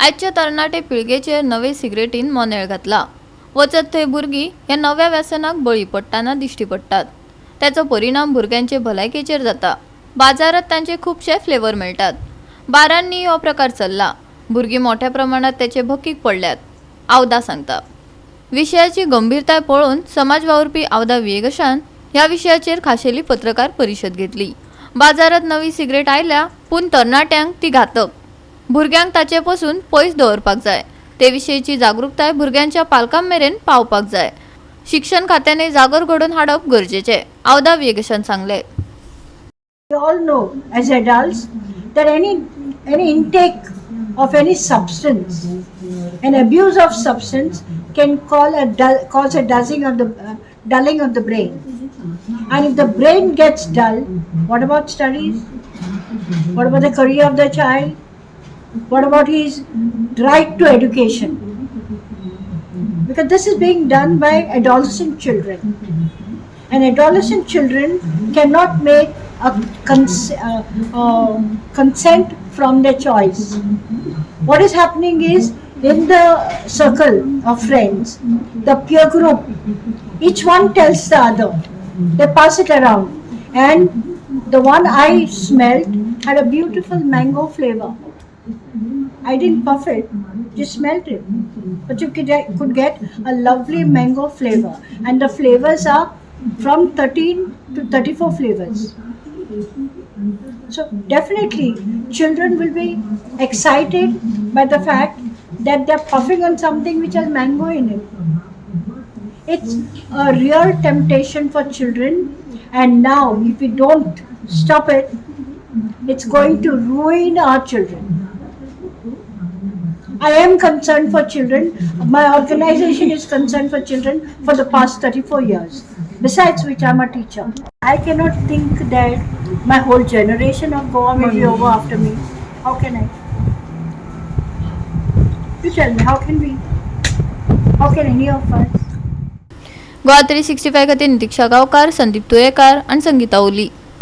आजच्या तरणाटे पिळगेचेर नवे सिगरेटीन मोनेळ घातला। वचत थंय भुरगीं ह्या नव्या व्यसनाक बळी पडटाना दिश्टी पडटात। त्याचो परिणाम भुरग्यांचे भलायकेचेर जाता। बाजारात तांचे खूबशे फ्लेवर मेळटात। बारांनी हो प्रकार चल्ला। भुरगीं मोठ्या प्रमाणात त्याचे भकीक पडल्यात, आवदा सांगता। विशयाची गंभीरताय पळोवन समाज वावुरपी औदा वेगशान ह्या विशयाचेर खाशेली पत्रकार परिशद घेतली। बाजारात नवी सिगरेट आयल्या, पूण तरणाट्यांक ती घातक। भुरग्यांक ताचे पासून पयस दवरपाक जाय। ते विशयीची जागरूकताय भुरग्यांच्या पालकां मेरेन पावपाक जाय। शिक्षण खात्याने जागर घडोवन हाडप गरजेचे, औदा वेगशान सांगले। We all know as adults that any intake of any substance, an abuse of substance can cause a dulling of the brain. And if the brain gets dull, what about studies? What about the career of the child? What about his right to education? Because this is being done by adolescent children. And adolescent children cannot make a consent from their choice. What is happening is, in the circle of friends, the peer group, each one tells the other. They pass it around. And the one I smelled had a beautiful mango flavor. I didn't puff it, just smelled it. But you could get a lovely mango flavor. And the flavors are from 13 to 34 flavors. So definitely children will be excited by the fact that they're puffing on something which has mango in it. It's a real temptation for children, and now if we don't stop it, it's going to ruin our children. I am concerned for children. My organization is concerned for children for the past 34 years. Besides which, I'm a teacher. I cannot think that my whole generation of Goa will be over after me. How can I? You tell me, how can we? How can any of us? GOA365 खातीर नितीक्षा गांवकार, संदीप तुयेकार आणि संगीता ओली।